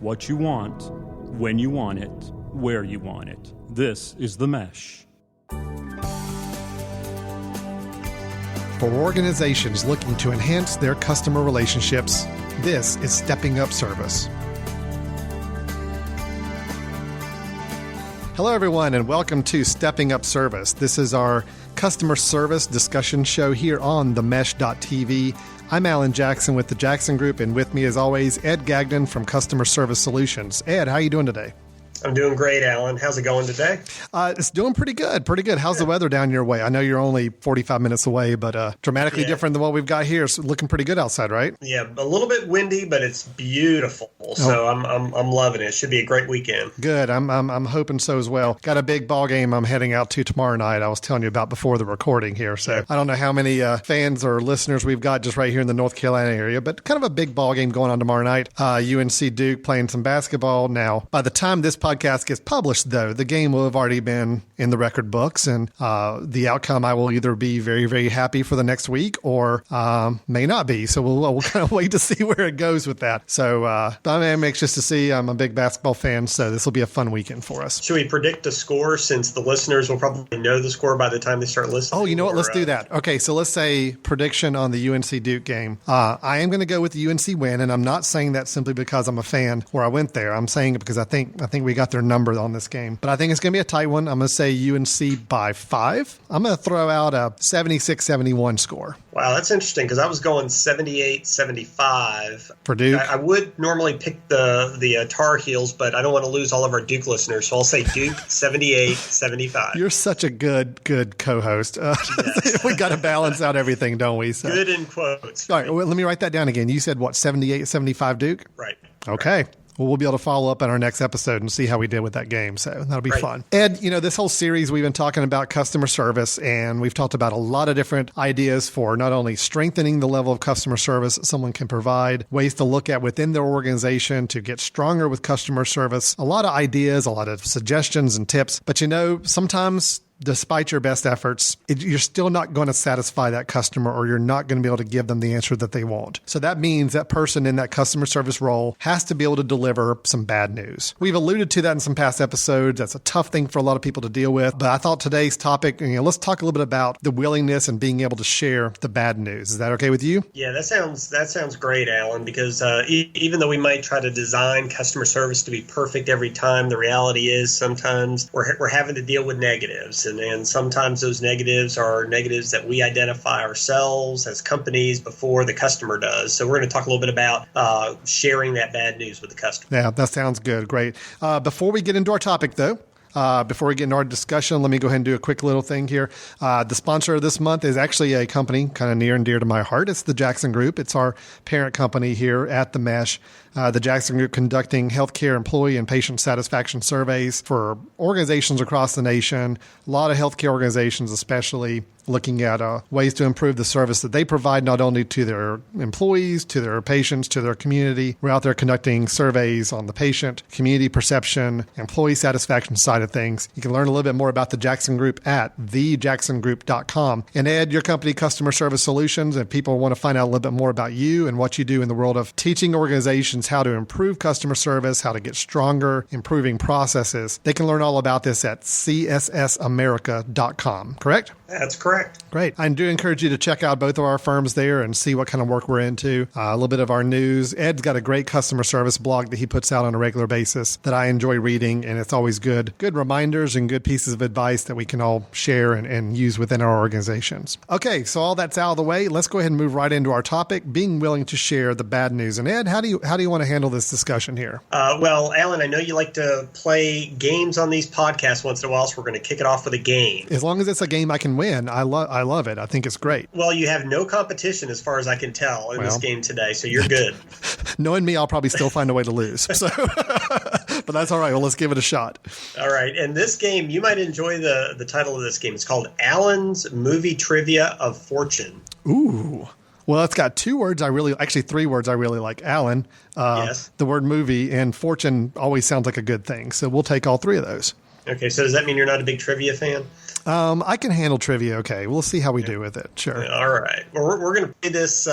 what you want, when you want it, where you want it. This is The Mesh. For organizations looking to enhance their customer relationships, this is Stepping Up Service. Hello, everyone, and welcome to Stepping Up Service. This is our customer service discussion show here on themesh.tv. I'm Alan Jackson with the Jackson Group, and with me, as always, Ed Gagnon from Customer Service Solutions. Ed, how are you doing today? I'm doing great, Alan. How's it going today? It's doing pretty good. How's the weather down your way? I know you're only 45 minutes away, but dramatically different than what we've got here. So looking pretty good outside, right? Yeah, a little bit windy, but it's beautiful. So I'm loving it. It should be a great weekend. Good. I'm hoping so as well. Got a big ball game I'm heading out to tomorrow night. I was telling you about before the recording here. So I don't know how many fans or listeners we've got just right here in the North Carolina area, but kind of a big ball game going on tomorrow night. UNC Duke playing some basketball. Now, by the time this podcast gets published, though, the game will have already been in the record books, and the outcome I will either be very, very happy for the next week or may not be. So we'll kind of wait to see where it goes with that. So I'm anxious to see. I'm a big basketball fan, so this will be a fun weekend for us. Should we predict a score, since the listeners will probably know the score by the time they start listening? Oh, you know what? Let's do that. Okay, so let's say prediction on the UNC Duke game. I am going to go with the UNC win, and I'm not saying that simply because I'm a fan or I went there. I'm saying it because I think we got their number on this game. But I think it's going to be a tight one. I'm going to say UNC by 5. I'm going to throw out a 76-71 score. Wow, that's interesting, because I was going 78-75. For Duke? I would normally pick the Tar Heels, but I don't want to lose all of our Duke listeners, so I'll say Duke 78-75. You're such a good co-host. Yes. We got to balance out everything, don't we? So. Good in quotes. All right, well, let me write that down again. You said, what, 78-75 Duke? Right. Okay. Right. Well, we'll be able to follow up in our next episode and see how we did with that game. So that'll be fun. Ed, this whole series we've been talking about customer service, and we've talked about a lot of different ideas for not only strengthening the level of customer service that someone can provide, ways to look at within their organization to get stronger with customer service, a lot of ideas, a lot of suggestions and tips. But sometimes despite your best efforts, you're still not going to satisfy that customer, or you're not going to be able to give them the answer that they want. So that means that person in that customer service role has to be able to deliver some bad news. We've alluded to that in some past episodes. That's a tough thing for a lot of people to deal with. But I thought today's topic, let's talk a little bit about the willingness and being able to share the bad news. Is that okay with you? Yeah, that sounds great, Alan, because even though we might try to design customer service to be perfect every time, the reality is sometimes we're having to deal with negatives. And sometimes those negatives are negatives that we identify ourselves as companies before the customer does. So we're going to talk a little bit about sharing that bad news with the customer. Yeah, that sounds good. Great. Before we get into our topic, though, before we get into our discussion, let me go ahead and do a quick little thing here. The sponsor of this month is actually a company kind of near and dear to my heart. It's the Jackson Group. It's our parent company here at the Mesh. The Jackson Group conducting healthcare employee and patient satisfaction surveys for organizations across the nation, a lot of healthcare organizations especially, looking at ways to improve the service that they provide not only to their employees, to their patients, to their community. We're out there conducting surveys on the patient, community perception, employee satisfaction side of things. You can learn a little bit more about the Jackson Group at thejacksongroup.com. And Ed, your company, Customer Service Solutions, and people want to find out a little bit more about you and what you do in the world of teaching organizations how to improve customer service, how to get stronger, improving processes. They can learn all about this at cssamerica.com, correct? That's correct. Great. I do encourage you to check out both of our firms there and see what kind of work we're into. A little bit of our news. Ed's got a great customer service blog that he puts out on a regular basis that I enjoy reading, and it's always good reminders and good pieces of advice that we can all share and use within our organizations. Okay, so all that's out of the way. Let's go ahead and move right into our topic, being willing to share the bad news. And Ed, how do you want to handle this discussion here? Well, Alan, I know you like to play games on these podcasts once in a while, so we're going to kick it off with a game. As long as it's a game I can win, I love it. I think it's great. Well, you have no competition as far as I can tell in this game today, so you're good. Knowing me, I'll probably still find a way to lose. So, but that's all right. Well, let's give it a shot. All right. And this game, you might enjoy the title of this game. It's called Alan's Movie Trivia of Fortune. Ooh. Well, it's got 3 words I really like. Alan, yes. The word movie, and fortune always sounds like a good thing. So we'll take all 3 of those. Okay, so does that mean you're not a big trivia fan? I can handle trivia. Okay, we'll see how we do with it. Sure. All right. Well, we're going to play this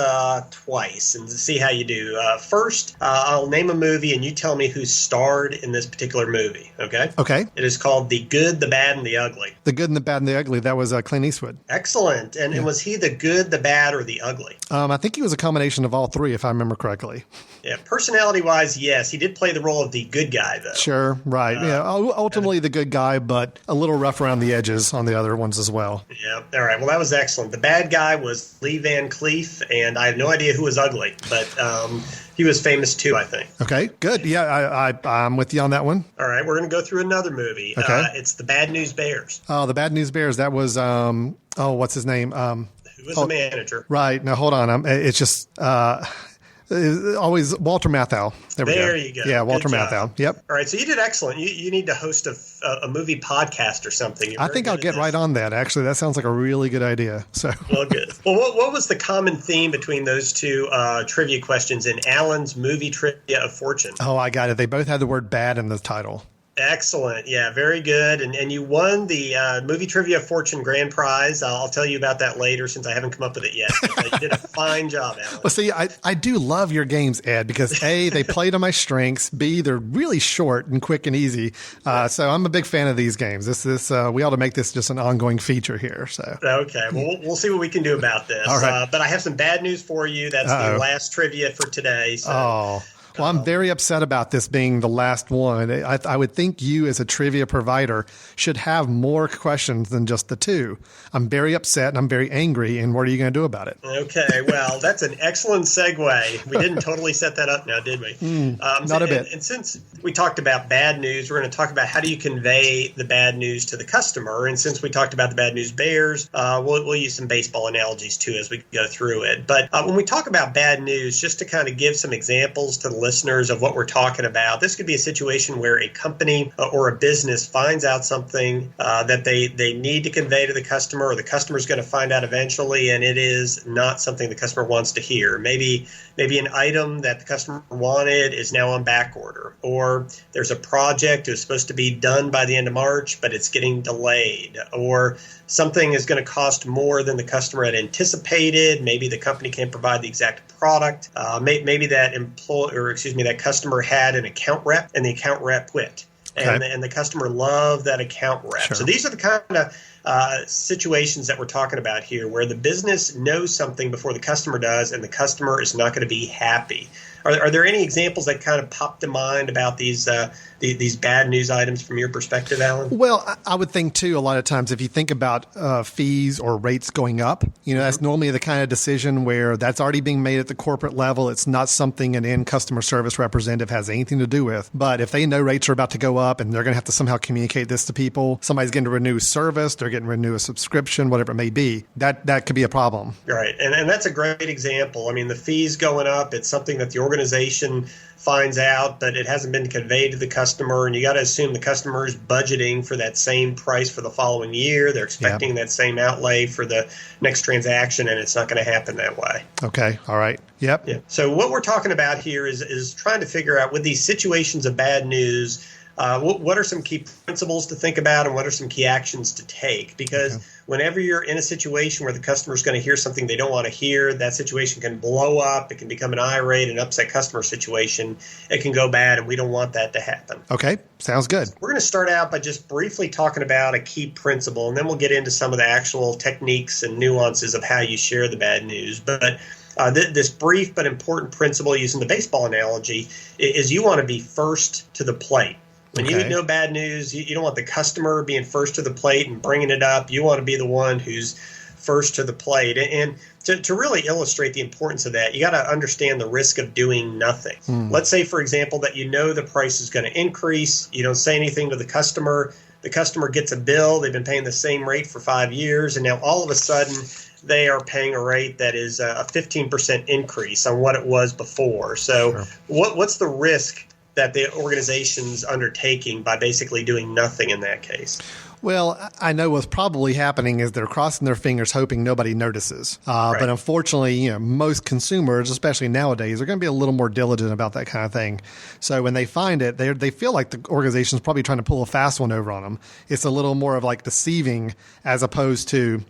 twice and see how you do. First, I'll name a movie and you tell me who starred in this particular movie. Okay. Okay. It is called The Good, the Bad, and the Ugly. The Good and the Bad and the Ugly. That was Clint Eastwood. Excellent. And was he the good, the bad, or the ugly? I think he was a combination of all three, if I remember correctly. Yeah. Personality-wise, yes, he did play the role of the good guy, though. Sure. Right. Ultimately the good guy, but a little rough around the edges on the other ones as well. Yeah. All right. Well, that was excellent. The bad guy was Lee Van Cleef, and I have no idea who was ugly, but he was famous too, I think. Okay. Good. Yeah, I'm with you on that one. All right. We're going to go through another movie. Okay. It's The Bad News Bears. Oh, the Bad News Bears. That was what's his name? Who was the manager? Right. Now hold on. It's just always Walter Matthau. There you go. Yeah, Walter Matthau. Yep. All right, so you did excellent. You need to host a movie podcast or something. I think I'll get right on that. Actually, that sounds like a really good idea. So well, good. Well, what was the common theme between those two trivia questions in Alan's movie trivia of fortune? Oh, I got it. They both had the word "bad" in the title. Excellent. Yeah, very good. And you won the Movie Trivia of Fortune grand prize. I'll tell you about that later since I haven't come up with it yet. But you did a fine job, Alan. Well, see, I do love your games, Ed, because A, they play to my strengths. B, they're really short and quick and easy. So I'm a big fan of these games. We ought to make this just an ongoing feature here. So okay. Well, we'll see what we can do about this. All right. But I have some bad news for you. That's the last trivia for today. So. Well, I'm very upset about this being the last one. I would think you, as a trivia provider, should have more questions than just the two. I'm very upset and I'm very angry. And what are you going to do about it? Okay, well, that's an excellent segue. We didn't totally set that up now, did we? Not a bit. And since we talked about bad news, we're going to talk about how do you convey the bad news to the customer. And since we talked about the Bad News Bears, we'll use some baseball analogies too as we go through it. But when we talk about bad news, just to kind of give some examples to the listeners of what we're talking about, this could be a situation where a company or a business finds out something that they need to convey to the customer, or the customer is going to find out eventually, and it is not something the customer wants to hear. Maybe an item that the customer wanted is now on back order, or there's a project that was supposed to be done by the end of March, but it's getting delayed, or something is going to cost more than the customer had anticipated. Maybe the company can't provide the exact product. Maybe that customer had an account rep and the account rep quit. And the customer loved that account rep. Sure. So these are the kind of situations that we're talking about here, where the business knows something before the customer does, and the customer is not going to be happy. Are there any examples that kind of pop to mind about these bad news items from your perspective, Alan? Well, I would think, too, a lot of times if you think about fees or rates going up, that's normally the kind of decision where that's already being made at the corporate level. It's not something an end customer service representative has anything to do with. But if they know rates are about to go up and they're going to have to somehow communicate this to people, somebody's getting to renew service, they're getting to renew a subscription, whatever it may be, that could be a problem. Right. And that's a great example. I mean, the fees going up, it's something that the organization finds out, but it hasn't been conveyed to the customer, and you got to assume the customer is budgeting for that same price for the following year. They're expecting that same outlay for the next transaction, and it's not going to happen that way. Okay. All right. Yep. Yeah. So what we're talking about here is trying to figure out, with these situations of bad news, what are some key principles to think about, and what are some key actions to take? Because whenever you're in a situation where the customer is going to hear something they don't want to hear, that situation can blow up. It can become an irate and upset customer situation. It can go bad, and we don't want that to happen. Okay, sounds good. We're going to start out by just briefly talking about a key principle, and then we'll get into some of the actual techniques and nuances of how you share the bad news. But this brief but important principle, using the baseball analogy, is you want to be first to the plate. When you know bad news, you don't want the customer being first to the plate and bringing it up. You want to be the one who's first to the plate. And to really illustrate the importance of that, you got to understand the risk of doing nothing. Let's say, for example, that the price is going to increase. You don't say anything to the customer. The customer gets a bill. They've been paying the same rate for 5 years, and now all of a sudden they are paying a rate that is a 15% increase on what it was before. So what's the risk that the organization's undertaking by basically doing nothing in that case? Well, I know what's probably happening is they're crossing their fingers hoping nobody notices. Right. But unfortunately, most consumers, especially nowadays, are going to be a little more diligent about that kind of thing. So when they find it, they feel like the organization's probably trying to pull a fast one over on them. It's a little more of like deceiving as opposed to,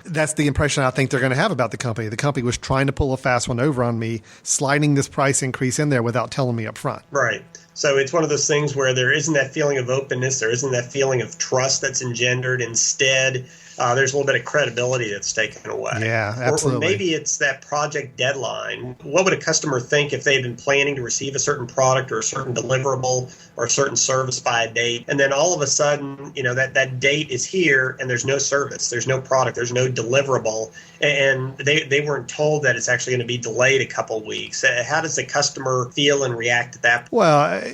that's the impression I think they're going to have about the company. The company was trying to pull a fast one over on me, sliding this price increase in there without telling me up front. Right. So it's one of those things where there isn't that feeling of openness, there isn't that feeling of trust that's engendered. Instead, there's a little bit of credibility that's taken away. Yeah, absolutely. Or maybe it's that project deadline. What would a customer think if they had been planning to receive a certain product or a certain deliverable or a certain service by a date, and then all of a sudden, that date is here and there's no service, there's no product, there's no deliverable, and they weren't told that it's actually going to be delayed a couple of weeks. How does the customer feel and react at that point? Well,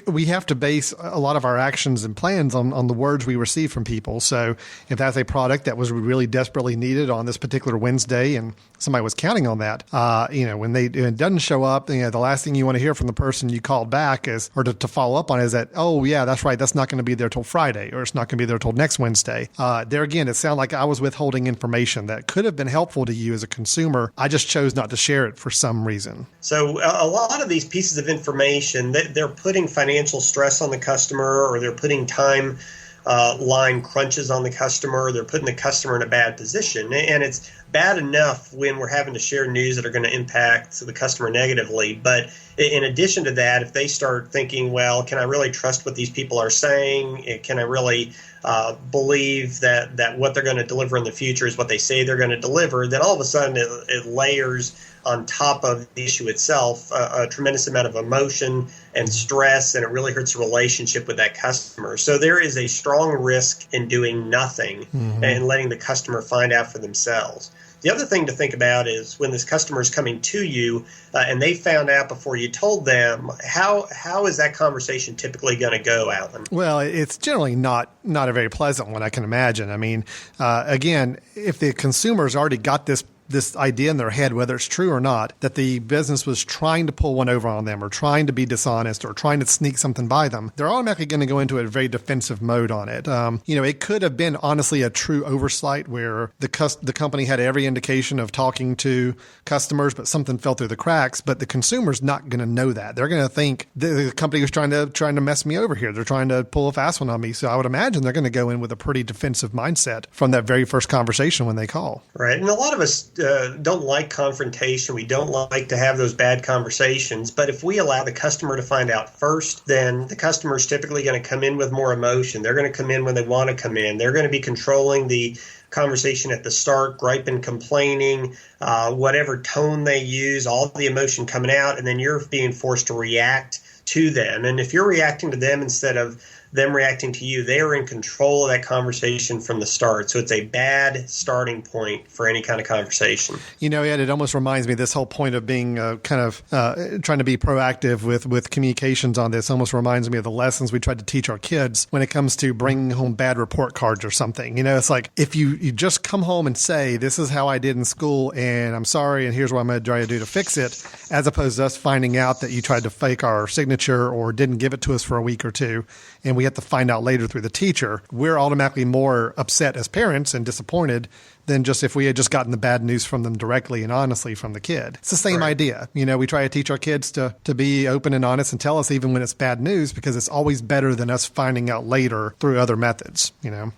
we have to base a lot of our actions and plans on the words we receive from people. So if that's a product that was really desperately needed on this particular Wednesday and somebody was counting on that, when it doesn't show up, the last thing you want to hear from the person you called back is, or to follow up on is that, oh yeah, that's right, that's not going to be there till Friday, or it's not going to be there till next Wednesday. There again, it sounded like I was withholding information that could have been helpful to you as a consumer. I just chose not to share it for some reason. So a lot of these pieces of information, they're putting financial stress on the customer, or they're putting time line crunches on the customer. They're putting the customer in a bad position. And it's bad enough when we're having to share news that are going to impact the customer negatively. But in addition to that, if they start thinking, well, can I really trust what these people are saying? Can I really believe that what they're going to deliver in the future is what they say they're going to deliver? Then all of a sudden it layers on top of the issue itself a tremendous amount of emotion and stress, and it really hurts the relationship with that customer. So there is a strong risk in doing nothing and letting the customer find out for themselves. The other thing to think about is when this customer is coming to you and they found out before you told them, how is that conversation typically going to go, Alan? Well, it's generally not a very pleasant one, I can imagine. I mean, again, if the consumer's already got this idea in their head, whether it's true or not, that the business was trying to pull one over on them or trying to be dishonest or trying to sneak something by them, they're automatically going to go into a very defensive mode on it. It could have been honestly a true oversight where the company had every indication of talking to customers, but something fell through the cracks. But the consumer's not going to know that. They're going to think the company was trying to mess me over here. They're trying to pull a fast one on me. So I would imagine they're going to go in with a pretty defensive mindset from that very first conversation when they call. Right. And a lot of us don't like confrontation. We don't like to have those bad conversations. But if we allow the customer to find out first, then the customer is typically going to come in with more emotion. They're going to come in when they want to come in. They're going to be controlling the conversation at the start, griping, complaining, whatever tone they use, all the emotion coming out, and then you're being forced to react to them. And if you're reacting to them instead of them reacting to you, they are in control of that conversation from the start. So it's a bad starting point for any kind of conversation. Ed, it almost reminds me, this whole point of being trying to be proactive with communications on this almost reminds me of the lessons we tried to teach our kids when it comes to bringing home bad report cards or something. It's like if you just come home and say, this is how I did in school and I'm sorry and here's what I'm going to try to do to fix it, as opposed to us finding out that you tried to fake our signature or didn't give it to us for a week or two, and we have to find out later through the teacher, we're automatically more upset as parents and disappointed than just if we had just gotten the bad news from them directly and honestly from the kid. It's the same idea. We try to teach our kids to be open and honest and tell us even when it's bad news, because it's always better than us finding out later through other methods,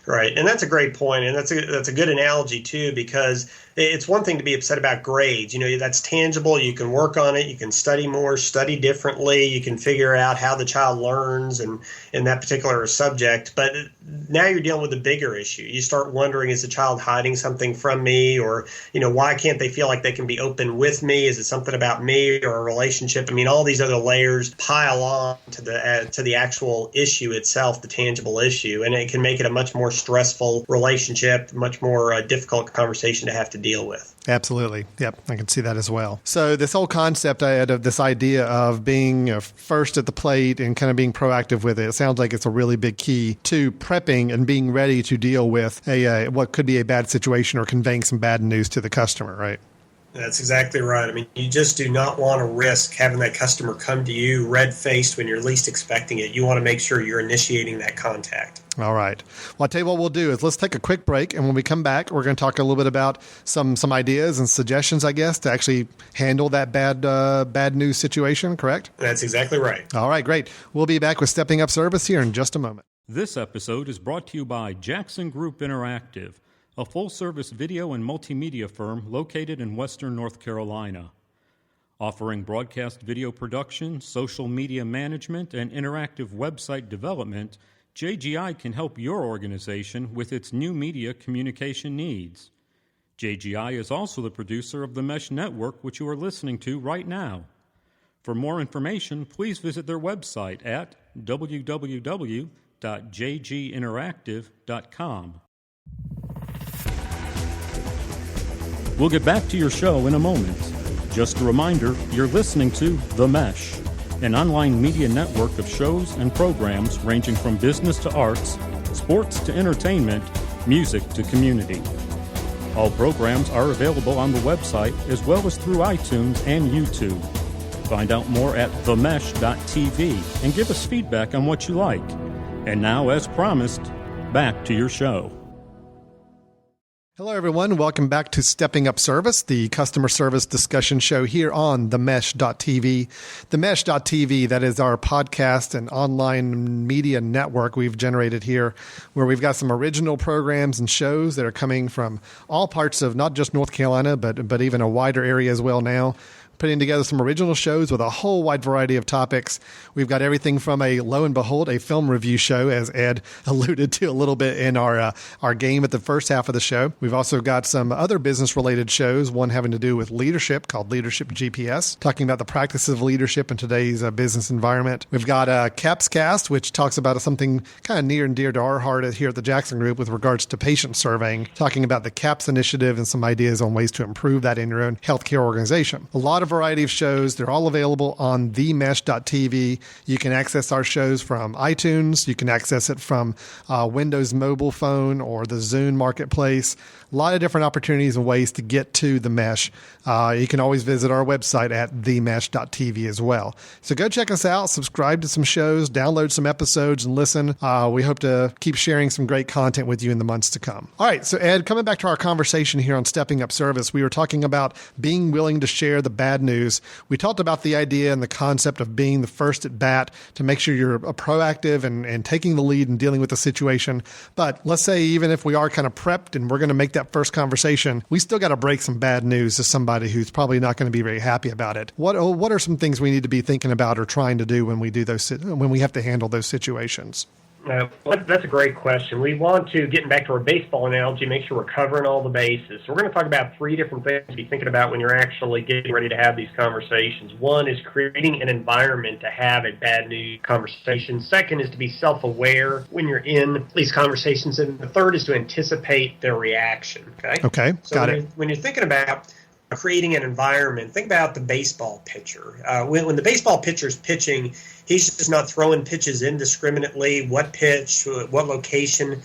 Right. And that's a great point. And that's a good analogy too, because it's one thing to be upset about grades. That's tangible. You can work on it. You can study more, study differently. You can figure out how the child learns and in that particular subject. But now you're dealing with a bigger issue. You start wondering, is the child hiding something from me? Or, why can't they feel like they can be open with me? Is it something about me or a relationship? All these other layers pile on to the actual issue itself, the tangible issue. And it can make it a much more stressful relationship, much more difficult conversation to have to deal with. Absolutely. Yep. I can see that as well. So this whole concept I had of this idea of being first at the plate and kind of being proactive with it sounds like it's a really big key to prepping and being ready to deal with what could be a bad situation or conveying some bad news to the customer, right? That's exactly right. I mean, you just do not want to risk having that customer come to you red-faced when you're least expecting it. You want to make sure you're initiating that contact. All right. Well, I'll tell you what we'll do is let's take a quick break. And when we come back, we're going to talk a little bit about some ideas and suggestions, I guess, to actually handle that bad news situation, correct? That's exactly right. All right, great. We'll be back with Stepping Up Service here in just a moment. This episode is brought to you by Jackson Group Interactive, a full-service video and multimedia firm located in Western North Carolina. Offering broadcast video production, social media management, and interactive website development, JGI can help your organization with its new media communication needs. JGI is also the producer of the Mesh Network, which you are listening to right now. For more information, please visit their website at www.jginteractive.com. We'll get back to your show in a moment. Just a reminder, you're listening to The Mesh, an online media network of shows and programs ranging from business to arts, sports to entertainment, music to community. All programs are available on the website as well as through iTunes and YouTube. Find out more at themesh.tv and give us feedback on what you like. And now, as promised, back to your show. Hello, everyone. Welcome back to Stepping Up Service, the customer service discussion show here on themesh.tv. Themesh.tv, that is our podcast and online media network we've generated here, where we've got some original programs and shows that are coming from all parts of not just North Carolina, but even a wider area as well now. Putting together some original shows with a whole wide variety of topics. We've got everything from lo and behold, a film review show, as Ed alluded to a little bit in our game at the first half of the show. We've also got some other business-related shows, one having to do with leadership called Leadership GPS, talking about the practice of leadership in today's business environment. We've got CAPS Cast, which talks about something kind of near and dear to our heart here at the Jackson Group with regards to patient surveying, talking about the CAPS initiative and some ideas on ways to improve that in your own healthcare organization. A lot of variety of shows. They're all available on themesh.tv. You can access our shows from iTunes. You can access it from Windows mobile phone or the Zune marketplace. A lot of different opportunities and ways to get to the Mesh. You can always visit our website at themesh.tv as well. So go check us out, subscribe to some shows, download some episodes, and listen. We hope to keep sharing some great content with you in the months to come. All right, so Ed, coming back to our conversation here on Stepping Up Service, we were talking about being willing to share the bad news. We talked about the idea and the concept of being the first at bat to make sure you're proactive and taking the lead and dealing with the situation. But let's say even if we are kind of prepped and we're going to make that first conversation, we still got to break some bad news to somebody who's probably not going to be very happy about it. What are some things we need to be thinking about or trying to do when we have to handle those situations? That's a great question. We want to, getting back to our baseball analogy, make sure we're covering all the bases. So we're going to talk about three different things to be thinking about when you're actually getting ready to have these conversations. One is creating an environment to have a bad news conversation. Second is to be self-aware when you're in these conversations. And the third is to anticipate their reaction. Okay, so got it. When you're thinking about creating an environment, think about the baseball pitcher. When the baseball pitcher's pitching, he's just not throwing pitches indiscriminately, what pitch, what location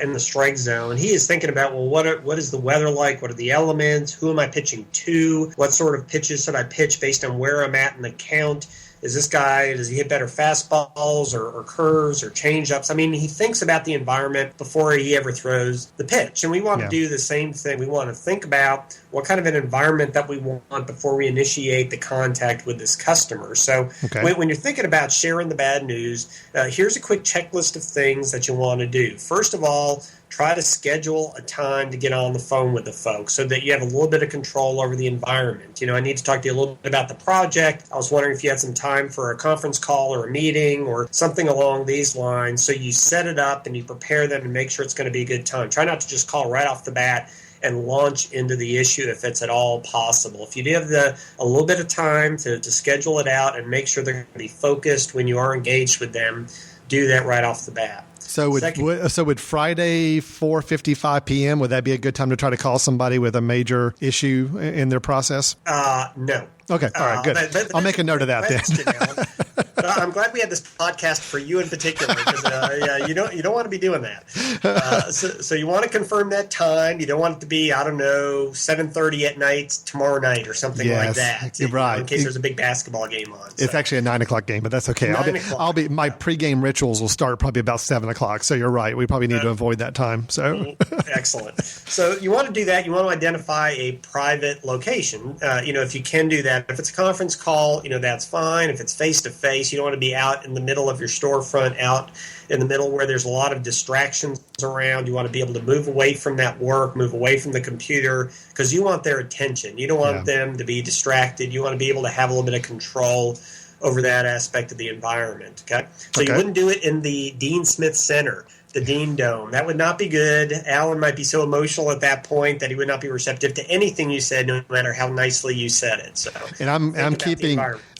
in the strike zone. He is thinking about, well, what is the weather like? What are the elements? Who am I pitching to? What sort of pitches should I pitch based on where I'm at in the count? Is this guy, does he hit better fastballs or curves or changeups? I mean, he thinks about the environment before he ever throws the pitch. And we want to do the same thing. We want to think about what kind of an environment that we want before we initiate the contact with this customer. So when you're thinking about sharing the bad news, here's a quick checklist of things that you want to do. First of all, try to schedule a time to get on the phone with the folks so that you have a little bit of control over the environment. I need to talk to you a little bit about the project. I was wondering if you had some time for a conference call or a meeting or something along these lines. So you set it up and you prepare them and make sure it's going to be a good time. Try not to just call right off the bat and launch into the issue if it's at all possible. If you do have a little bit of time to schedule it out and make sure they're going to be focused when you are engaged with them, do that right off the bat. So would Friday 4:55 p.m., would that be a good time to try to call somebody with a major issue in their process? No. Okay. All right. Good. I'll make a note of that then. But I'm glad we had this podcast for you in particular, because you don't want to be doing that. So you want to confirm that time. You don't want it to be, I don't know, 7:30 at night tomorrow night or something like that. You're right. In case there's a big basketball game on. It's actually a 9:00 game, but that's okay. My pregame rituals will start probably about 7:00. So you're right. We probably need to avoid that time. So excellent. So you want to do that. You want to identify a private location. If you can do that. If it's a conference call, that's fine. If it's face to face, you don't want to be out in the middle of your storefront, out in the middle where there's a lot of distractions around. You want to be able to move away from that work, move away from the computer, because you want their attention. You don't want them to be distracted. You want to be able to have a little bit of control over that aspect of the environment. Okay, so you wouldn't do it in the Dean Smith Center, the Dean Dome. That would not be good. Alan might be so emotional at that point that he would not be receptive to anything you said, no matter how nicely you said it. So, and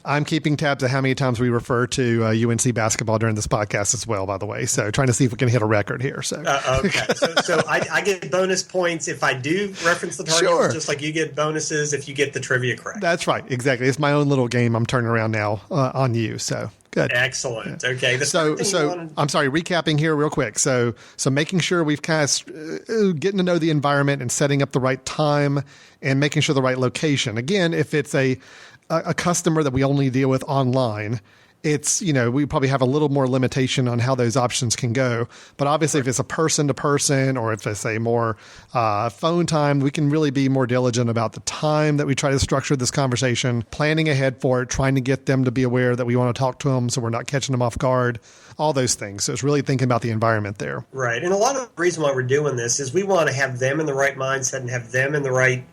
I'm keeping tabs of how many times we refer to UNC basketball during this podcast as well, by the way. So trying to see if we can hit a record here. So okay, so I get bonus points if I do reference the Tar Heels, just like you get bonuses if you get the trivia correct. That's right, exactly. It's my own little game I'm turning around now on you. So good, excellent. Okay, so I'm sorry, recapping here real quick. So making sure we've kind of getting to know the environment and setting up the right time and making sure the right location. Again, if it's a customer that we only deal with online, it's, we probably have a little more limitation on how those options can go. But obviously, if it's a person to person, or if it's a more phone time, we can really be more diligent about the time that we try to structure this conversation, planning ahead for it, trying to get them to be aware that we want to talk to them so we're not catching them off guard, all those things. So it's really thinking about the environment there. Right. And a lot of the reason why we're doing this is we want to have them in the right mindset and have them in the right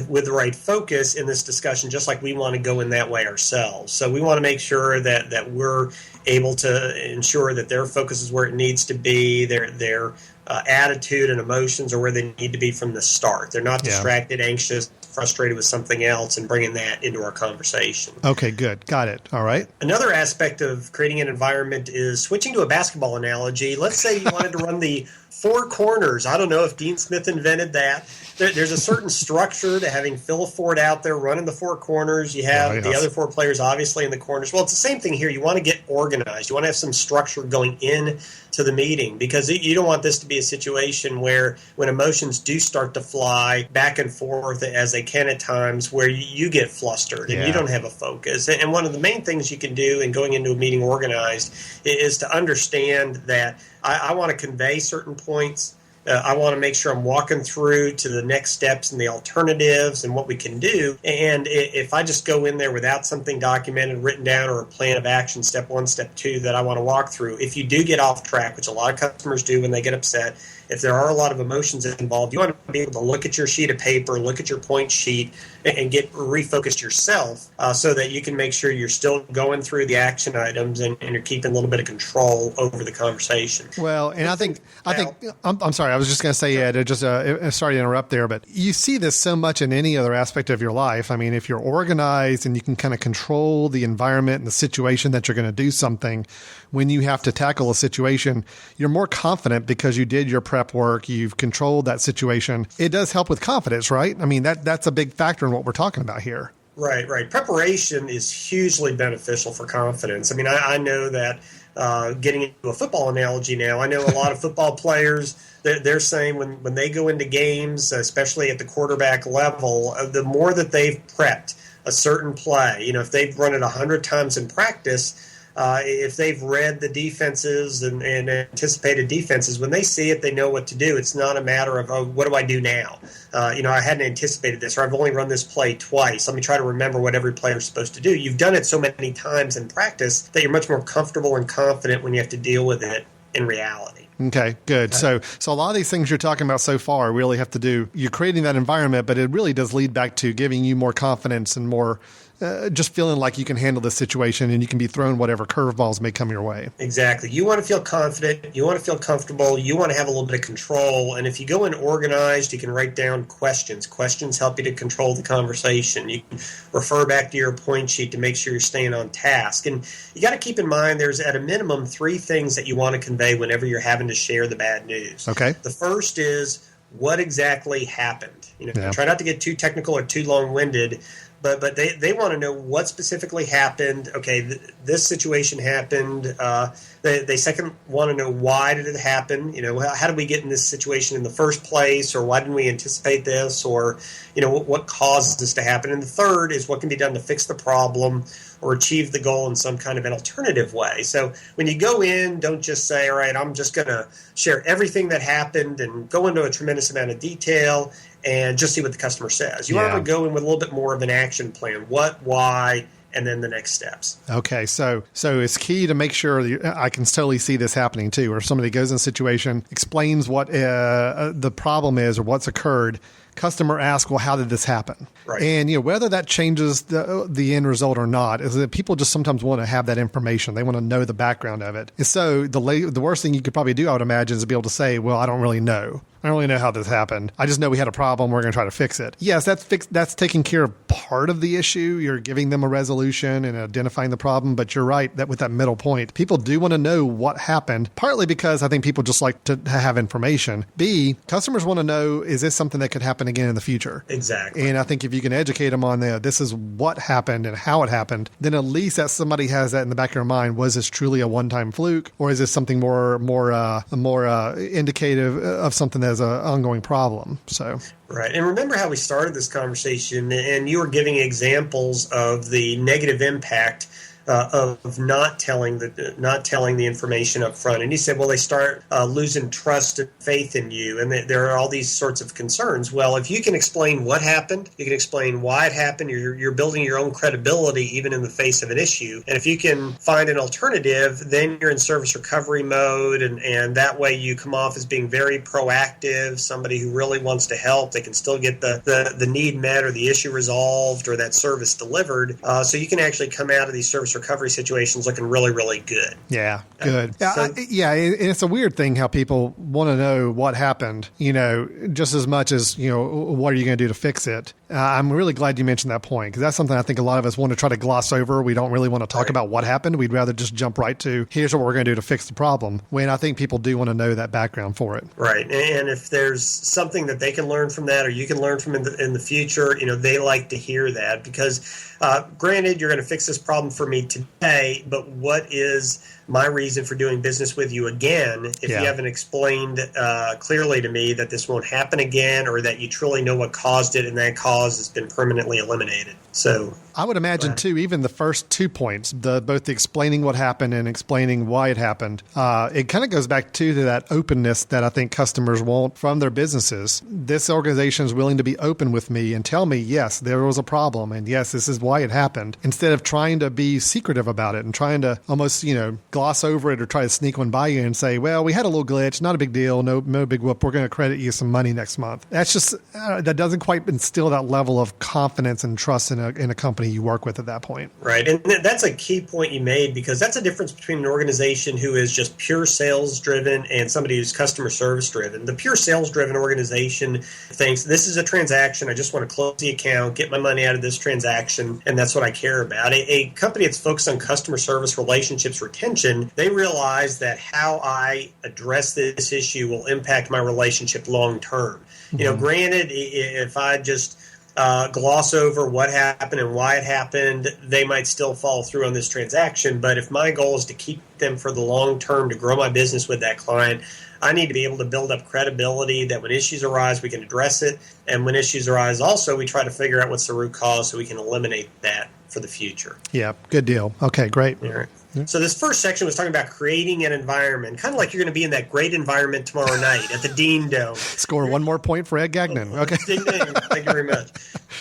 with the right focus in this discussion, just like we want to go in that way ourselves. So we want to make sure that we're able to ensure that their focus is where it needs to be, their attitude and emotions are where they need to be from the start. They're not distracted, anxious, frustrated with something else, and bringing that into our conversation. Okay, good. Got it. All right. Another aspect of creating an environment is switching to a basketball analogy. Let's say you wanted to run the four corners. I don't know if Dean Smith invented that. There's a certain structure to having Phil Ford out there running the four corners. You have the other four players obviously in the corners. Well, it's the same thing here. You want to get organized. You want to have some structure going in to the meeting, because you don't want this to be a situation where when emotions do start to fly back and forth, as they can at times, where you get flustered and you don't have a focus. And one of the main things you can do in going into a meeting organized is to understand that I want to convey certain points. I want to make sure I'm walking through to the next steps and the alternatives and what we can do. And if I just go in there without something documented, written down, or a plan of action, step 1, step 2, that I want to walk through, if you do get off track, which a lot of customers do when they get upset, if there are a lot of emotions involved, you want to be able to look at your sheet of paper, look at your point sheet, and get refocused yourself so that you can make sure you're still going through the action items and you're keeping a little bit of control over the conversation. Well, and I'm sorry, I was just going to say, Ed, sorry to interrupt there, but you see this so much in any other aspect of your life. I mean, if you're organized and you can kind of control the environment and the situation that you're going to do something, when you have to tackle a situation, you're more confident because you did your prep work, you've controlled that situation. It does help with confidence, right? I mean, that's a big factor in what we're talking about here. Right. Preparation is hugely beneficial for confidence. I mean, I know that getting into a football analogy now, I know a lot of football players, they're saying when they go into games, especially at the quarterback level, the more that they've prepped a certain play, if they've run it 100 times in practice, if they've read the defenses and anticipated defenses, when they see it, they know what to do. It's not a matter of, oh, what do I do now? I hadn't anticipated this, or I've only run this play twice. Let me try to remember what every player is supposed to do. You've done it so many times in practice that you're much more comfortable and confident when you have to deal with it in reality. Okay, good. So a lot of these things you're talking about so far really have to do, you're creating that environment, but it really does lead back to giving you more confidence and more just feeling like you can handle this situation and you can be thrown whatever curveballs may come your way. Exactly. You want to feel confident. You want to feel comfortable. You want to have a little bit of control. And if you go in organized, you can write down questions. Questions help you to control the conversation. You can refer back to your point sheet to make sure you're staying on task. And you got to keep in mind there's at a minimum 3 things that you want to convey whenever you're having to share the bad news. Okay. The first is what exactly happened. Try not to get too technical or too long-winded, but they want to know what specifically happened. Okay, this situation happened. They second want to know why did it happen? How did we get in this situation in the first place, or why didn't we anticipate this, or what caused this to happen? And the third is what can be done to fix the problem or achieve the goal in some kind of an alternative way. So when you go in, don't just say, all right, I'm just going to share everything that happened and go into a tremendous amount of detail and just see what the customer says. You want to go in with a little bit more of an action plan. What, why, and then the next steps. Okay, so it's key to make sure I can totally see this happening too, where somebody goes in a situation, explains what the problem is or what's occurred. Customer asks, well, how did this happen? Right. And whether that changes the end result or not is that people just sometimes want to have that information. They want to know the background of it. And so the worst thing you could probably do, I would imagine, is to be able to say, well, I don't really know. I don't really know how this happened. I just know we had a problem. We're going to try to fix it. Yes, that's taking care of part of the issue. You're giving them a resolution and identifying the problem. But you're right that with that middle point, people do want to know what happened, partly because I think people just like to have information. B, customers want to know, is this something that could happen again in the future? Exactly. And I think if you can educate them on this is what happened and how it happened, then at least that somebody has that in the back of their mind. Was this truly a one-time fluke, or is this something more indicative of something that's an ongoing problem? So. Right. And remember how we started this conversation, and you were giving examples of the negative impact of not telling the information up front. And you said, well, they start losing trust and faith in you, and there are all these sorts of concerns. Well, if you can explain what happened, you can explain why it happened, you're building your own credibility even in the face of an issue. And if you can find an alternative, then you're in service recovery mode, and that way you come off as being very proactive, somebody who really wants to help. They can still get the need met or the issue resolved or that service delivered. So you can actually come out of these service recovery situations looking really, really good. Yeah, good. And it's a weird thing how people want to know what happened, just as much as, what are you going to do to fix it? I'm really glad you mentioned that point, because that's something I think a lot of us want to try to gloss over. We don't really want to talk about what happened. We'd rather just jump right to, here's what we're going to do to fix the problem, when I think people do want to know that background for it. Right. And if there's something that they can learn from that, or you can learn from in the future, they like to hear that, because granted, you're going to fix this problem for me today, but what is my reason for doing business with you again if you haven't explained clearly to me that this won't happen again, or that you truly know what caused it and that cause has been permanently eliminated. So I would imagine too, even the first 2 points, both the explaining what happened and explaining why it happened, it kind of goes back to that openness that I think customers want from their businesses. This organization is willing to be open with me and tell me, yes, there was a problem, and yes, this is why it happened, instead of trying to be secretive about it and trying to almost, gloss over it or try to sneak one by you and say, well, we had a little glitch, not a big deal, no big whoop, we're going to credit you some money next month. That's just, that doesn't quite instill that level of confidence and trust in a company you work with at that point. Right. And that's a key point you made, because that's a difference between an organization who is just pure sales driven and somebody who's customer service driven. The pure sales driven organization thinks, this is a transaction, I just want to close the account, get my money out of this transaction, and that's what I care about. A company that's focused on customer service, relationships, retention, they realize that how I address this issue will impact my relationship long term. Mm-hmm. Granted, if I just gloss over what happened and why it happened, they might still follow through on this transaction. But if my goal is to keep them for the long term, to grow my business with that client, I need to be able to build up credibility that when issues arise, we can address it. And when issues arise also, we try to figure out what's the root cause so we can eliminate that for the future. Yeah, good deal. Okay, great. All right. So this first section was talking about creating an environment, kind of like you're going to be in that great environment tomorrow night at the Dean Dome. Score one more point for Ed Gagnon. Okay. Ding, ding. Thank you very much.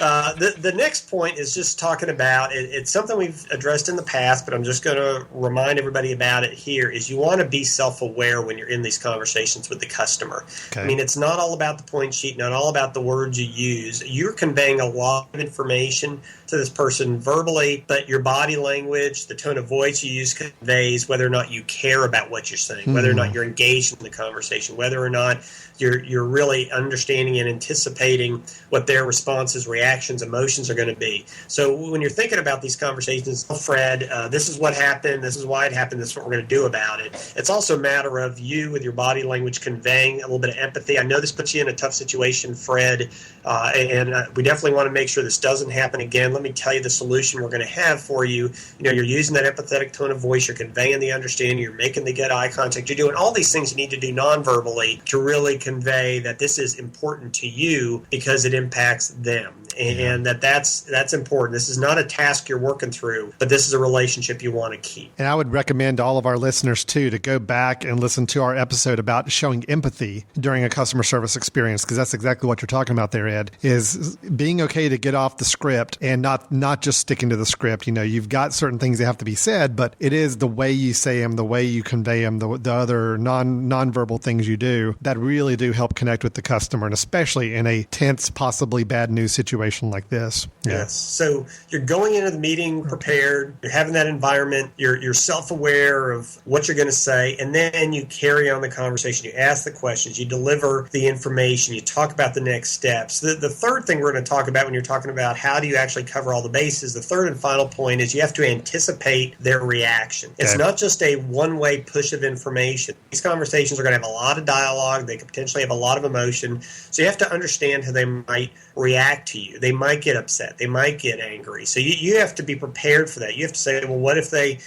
The next point is just talking about, it's something we've addressed in the past, but I'm just going to remind everybody about it here, is you want to be self-aware when you're in these conversations with the customer. Okay. I mean, it's not all about the point sheet, not all about the words you use. You're conveying a lot of information to this person verbally, but your body language, the tone of voice you use just conveys whether or not you care about what you're saying, whether or not you're engaged in the conversation, whether or not you're really understanding and anticipating what their responses, reactions, emotions are going to be. So when you're thinking about these conversations, oh, Fred, this is what happened, this is why it happened, this is what we're going to do about it. It's also a matter of you with your body language conveying a little bit of empathy. I know this puts you in a tough situation, Fred, and we definitely want to make sure this doesn't happen again. Let me tell you the solution we're going to have for you. You know, you're using that empathetic tone of voice, you're conveying the understanding, you're making the good eye contact, you're doing all these things you need to do non-verbally to really convey that this is important to you because it impacts them, and that's important. This is not a task you're working through, but this is a relationship you want to keep. And I would recommend all of our listeners, too, to go back and listen to our episode about showing empathy during a customer service experience, because that's exactly what you're talking about there, Ed, is being okay to get off the script and not just sticking to the script. You know, you've got certain things that have to be said, but it is the way you say them, the way you convey them, the other nonverbal things you do that really do help connect with the customer, and especially in a tense, possibly bad news situation like this. Yes. So you're going into the meeting prepared, you're having that environment, you're self-aware of what you're going to say, and then you carry on the conversation. You ask the questions, you deliver the information, you talk about the next steps. The third thing we're going to talk about when you're talking about how do you actually cover all the bases, the third and final point is you have to anticipate their reaction. It's not just a one-way push of information. These conversations are going to have a lot of dialogue. They could potentially have a lot of emotion. So you have to understand how they might react to you. They might get upset. They might get angry. So you have to be prepared for that. You have to say, well, what if they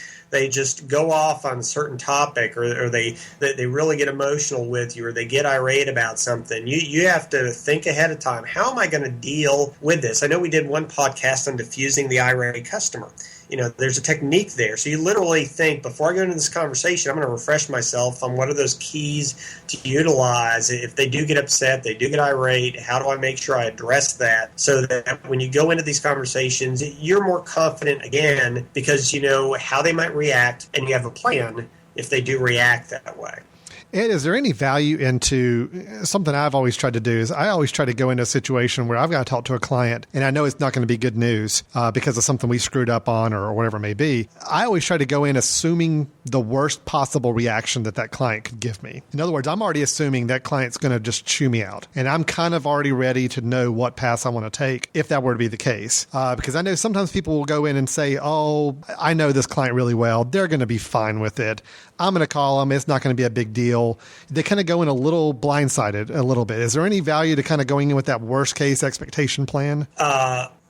just go off on a certain topic, or they really get emotional with you, or they get irate about something. You have to think ahead of time. How am I going to deal with this? I know we did one podcast on diffusing the irate customer. You know, there's a technique there. So you literally think, before I go into this conversation, I'm going to refresh myself on what are those keys to utilize. If they do get upset, they do get irate, how do I make sure I address that so that when you go into these conversations, you're more confident again because you know how they might react and you have a plan if they do react that way. Ed, is there any value into something I've always tried to do is I always try to go into a situation where I've got to talk to a client and I know it's not going to be good news because of something we screwed up on or whatever it may be. I always try to go in assuming the worst possible reaction that client could give me. In other words, I'm already assuming that client's going to just chew me out. And I'm kind of already ready to know what path I want to take if that were to be the case. Because I know sometimes people will go in and say, oh, I know this client really well. They're going to be fine with it. I'm going to call them. It's not going to be a big deal. They kind of go in a little blindsided a little bit. Is there any value to kind of going in with that worst case expectation plan?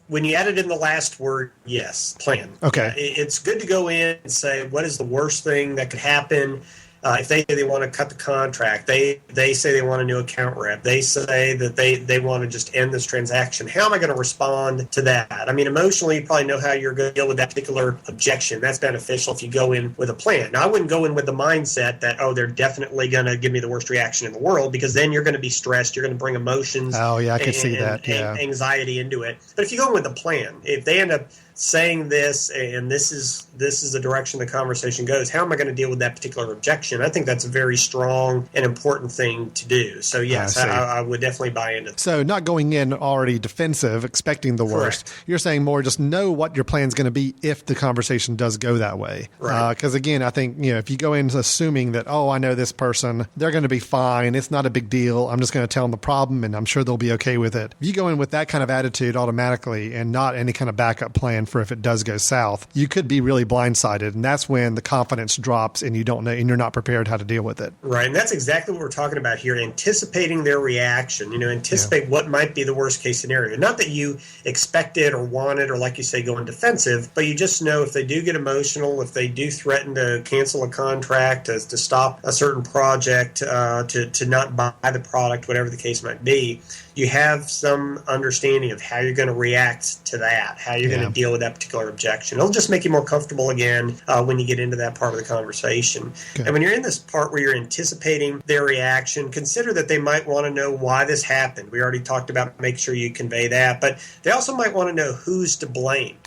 When you added in the last word, yes, plan. Okay. It's good to go in and say, what is the worst thing that could happen? If they want to cut the contract, they say they want a new account rep, they say that they want to just end this transaction. How am I going to respond to that? I mean, emotionally, you probably know how you're going to deal with that particular objection. That's beneficial if you go in with a plan. Now, I wouldn't go in with the mindset that, oh, they're definitely going to give me the worst reaction in the world, because then you're going to be stressed. You're going to bring emotions and anxiety into it. But if you go in with a plan, if they end up saying this and this is the direction the conversation goes, how am I going to deal with that particular objection? I think that's a very strong and important thing to do. So yes, I would definitely buy into that. So not going in already defensive, expecting the worst. Correct. You're saying more just know what your plan's going to be if the conversation does go that way. Right. Because again, I think, if you go in assuming that, oh, I know this person, they're going to be fine, it's not a big deal, I'm just going to tell them the problem and I'm sure they'll be okay with it. If you go in with that kind of attitude automatically and not any kind of backup plan for if it does go south, you could be really blindsided, and that's when the confidence drops and you don't know and you're not prepared how to deal with it. Right, and that's exactly what we're talking about here, anticipating their reaction, anticipate what might be the worst case scenario. Not that you expect it or want it or, like you say, going defensive, but you just know if they do get emotional, if they do threaten to cancel a contract, to stop a certain project, to not buy the product, whatever the case might be, you have some understanding of how you're going to react to that, how you're going to deal with that particular objection. It'll just make you more comfortable again when you get into that part of the conversation. Okay. And when you're in this part where you're anticipating their reaction, consider that they might want to know why this happened. We already talked about make sure you convey that, but they also might want to know who's to blame.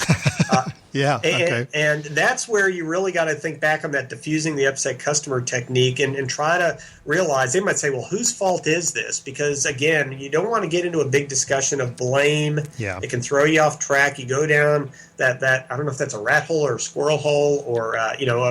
And that's where you really got to think back on that diffusing the upset customer technique and try to realize, they might say, well, whose fault is this? Because, again, you don't want to get into a big discussion of blame. Yeah. It can throw you off track. You go down that I don't know if that's a rat hole or a squirrel hole or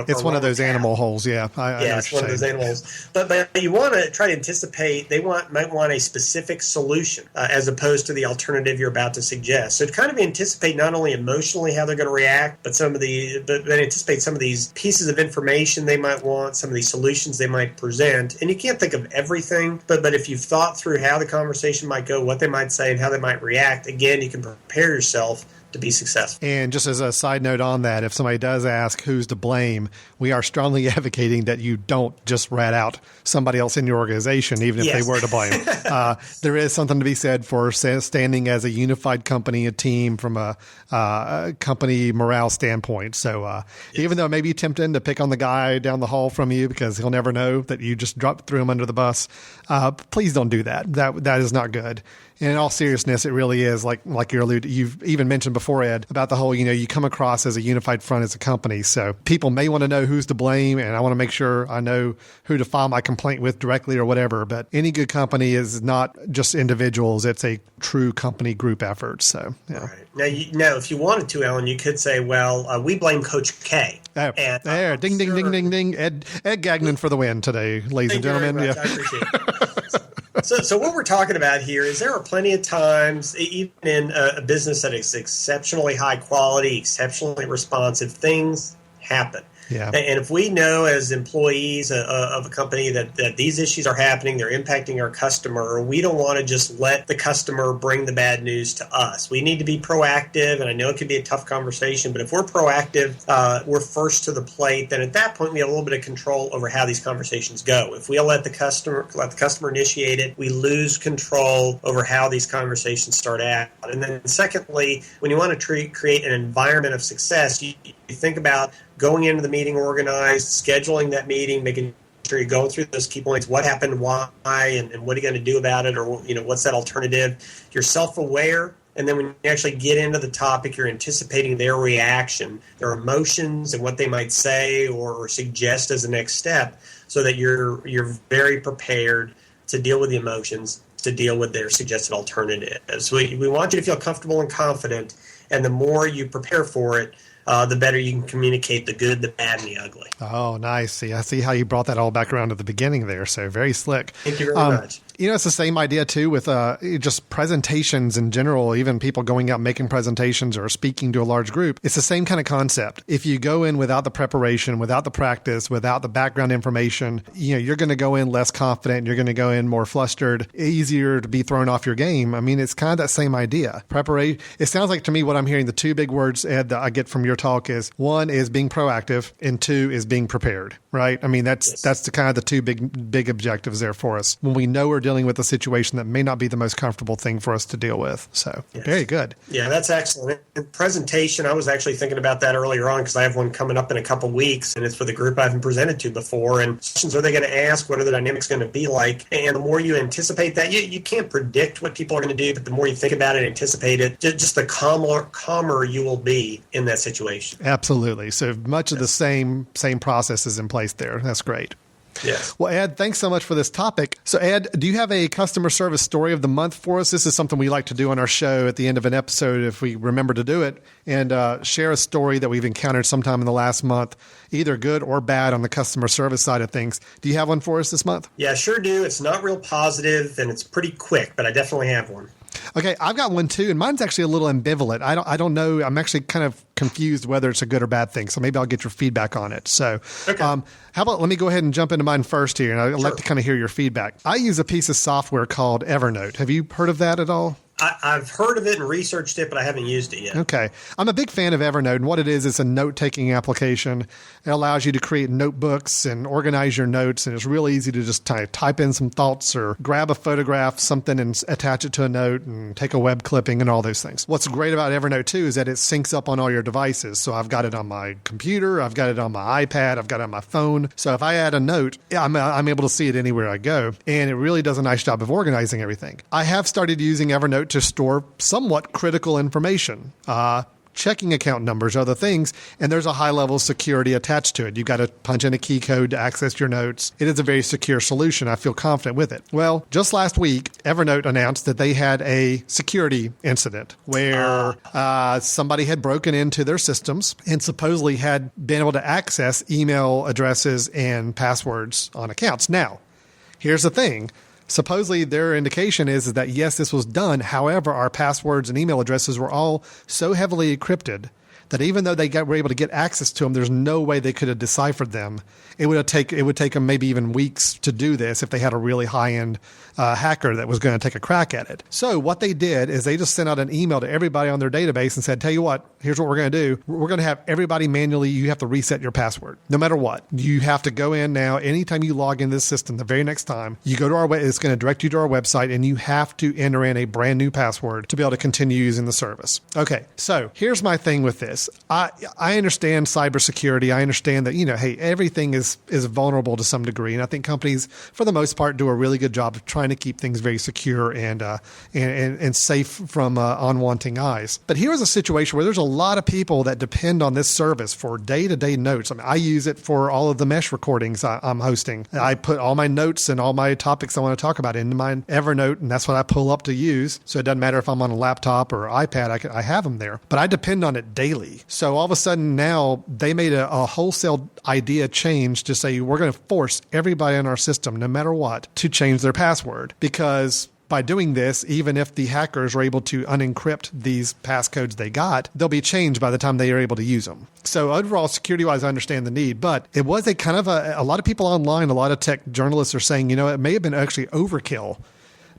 it's one of those animal holes. Yeah, I know it's one of those animal holes. But you want to try to anticipate. They might want a specific solution as opposed to the alternative you're about to suggest. So to kind of anticipate not only emotionally how they're going to react, but anticipate some of these pieces of information they might want, some of these solutions they might present. And you can't think of everything, but if you've thought through how the conversation might go, what they might say, and how they might react, again, you can prepare yourself to be successful. And just as a side note on that, if somebody does ask who's to blame, we are strongly advocating that you don't just rat out somebody else in your organization, even if they were to blame. There is something to be said for standing as a unified company, a team from a company morale standpoint. So even though it may be tempting to pick on the guy down the hall from you because he'll never know that you just threw him under the bus, please don't do that. That is not good. And in all seriousness, it really is like you've even mentioned before, Ed, about the whole, you come across as a unified front as a company. So people may want to know who's to blame, and I want to make sure I know who to file my complaint with directly or whatever. But any good company is not just individuals. It's a true company group effort. So, yeah. Right. Now, if you wanted to, Alan, you could say, well, we blame Coach K. There, ding, ding, ding, ding, ding. Ed Gagnon for the win today, ladies and gentlemen. Thank you very much. I appreciate it. So what we're talking about here is there are plenty of times, even in a business that is exceptionally high quality, exceptionally responsive, things happen. Yeah. And if we know as employees of a company that these issues are happening, they're impacting our customer, we don't want to just let the customer bring the bad news to us. We need to be proactive, and I know it can be a tough conversation, but if we're proactive, we're first to the plate, then at that point we have a little bit of control over how these conversations go. If we'll let the customer initiate it, we lose control over how these conversations start out. And then secondly, when you want to create an environment of success, you think about going into the meeting organized, scheduling that meeting, making sure you're going through those key points, what happened, why, and what are you going to do about it, or what's that alternative. You're self-aware, and then when you actually get into the topic, you're anticipating their reaction, their emotions, and what they might say or suggest as a next step, so that you're very prepared to deal with the emotions, to deal with their suggested alternatives. We want you to feel comfortable and confident, and the more you prepare for it, the better you can communicate the good, the bad, and the ugly. Oh, nice. See, I see how you brought that all back around at the beginning there. So very slick. Thank you very much. It's the same idea, too, with just presentations in general, even people going out making presentations or speaking to a large group. It's the same kind of concept. If you go in without the preparation, without the practice, without the background information, you're going to go in less confident. You're going to go in more flustered, easier to be thrown off your game. I mean, it's kind of that same idea. Preparation. It sounds like to me what I'm hearing, the two big words, Ed, that I get from your talk is, one is being proactive and two is being prepared, right? I mean, that's the kind of the two big objectives there for us when we know we're dealing with a situation that may not be the most comfortable thing for us to deal with. So very good. Yeah, that's excellent. And presentation, I was actually thinking about that earlier on because I have one coming up in a couple weeks, and it's for the group I haven't presented to before. And questions are they going to ask? What are the dynamics going to be like? And the more you anticipate that, you can't predict what people are going to do, but the more you think about it, anticipate it, just the calmer you will be in that situation. Absolutely. So much of the same process is in place there. That's great. Yes. Well, Ed, thanks so much for this topic. So, Ed, do you have a customer service story of the month for us? This is something we like to do on our show at the end of an episode if we remember to do it, and share a story that we've encountered sometime in the last month, either good or bad on the customer service side of things. Do you have one for us this month? Yeah, sure do. It's not real positive, and it's pretty quick, but I definitely have one. Okay, I've got one too, and mine's actually a little ambivalent. I don't know. I'm actually kind of confused whether it's a good or bad thing, so maybe I'll get your feedback on it. So how about let me go ahead and jump into mine first here, and I'd like to kind of hear your feedback. I use a piece of software called Evernote. Have you heard of that at all? I've heard of it and researched it, but I haven't used it yet. Okay. I'm a big fan of Evernote, and what it is, it's a note-taking application. It allows you to create notebooks and organize your notes, and it's real easy to just type in some thoughts or grab a photograph, something, and attach it to a note and take a web clipping and all those things. What's great about Evernote, too, is that it syncs up on all your devices. So I've got it on my computer, I've got it on my iPad, I've got it on my phone. So if I add a note, I'm able to see it anywhere I go, and it really does a nice job of organizing everything. I have started using Evernote to store somewhat critical information. checking account numbers, other things, and there's a high level of security attached to it. You've got to punch in a key code to access your notes. It is a very secure solution. I feel confident with it. Well, just last week, Evernote announced that they had a security incident where somebody had broken into their systems and supposedly had been able to access email addresses and passwords on accounts. Now, here's the thing. Supposedly, their indication is that, yes, this was done. However, our passwords and email addresses were all so heavily encrypted that even though were able to get access to them, there's no way they could have deciphered them. It would take them maybe even weeks to do this if they had a really high-end hacker that was going to take a crack at it. So what they did is they just sent out an email to everybody on their database and said, tell you what, here's what we're going to do. We're going to have everybody manually, you have to reset your password. No matter what. You have to go in now. Anytime you log into this system, the very next time, you go to our website, it's going to direct you to our website, and you have to enter in a brand new password to be able to continue using the service. Okay, so here's my thing with this. I understand cybersecurity. I understand that, hey, everything is vulnerable to some degree. And I think companies, for the most part, do a really good job of trying to keep things very secure and safe from unwanting eyes. But here's a situation where there's a lot of people that depend on this service for day-to-day notes. I mean, I use it for all of the mesh recordings I'm hosting. I put all my notes and all my topics I want to talk about into my Evernote, and that's what I pull up to use. So it doesn't matter if I'm on a laptop or iPad, I have them there. But I depend on it daily. So all of a sudden now they made a wholesale idea change to say we're going to force everybody in our system, no matter what, to change their password. Because by doing this, even if the hackers are able to unencrypt these passcodes they got, they'll be changed by the time they are able to use them. So overall, security-wise, I understand the need, but it was a kind of a lot of people online, a lot of tech journalists are saying, it may have been actually overkill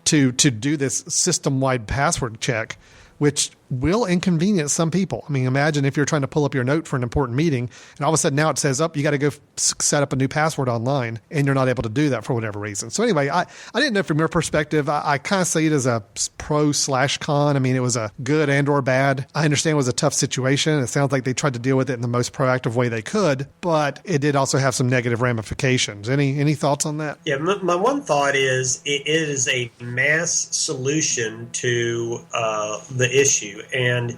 to do this system-wide password check, which will inconvenience some people. I mean, imagine if you're trying to pull up your note for an important meeting, and all of a sudden now it says, you got to go set up a new password online, and you're not able to do that for whatever reason. So anyway, I didn't know from your perspective. I kind of see it as a pro/con. I mean, it was a good and or bad. I understand it was a tough situation. It sounds like they tried to deal with it in the most proactive way they could, but it did also have some negative ramifications. Any thoughts on that? Yeah, my one thought is it is a mass solution to the issue. And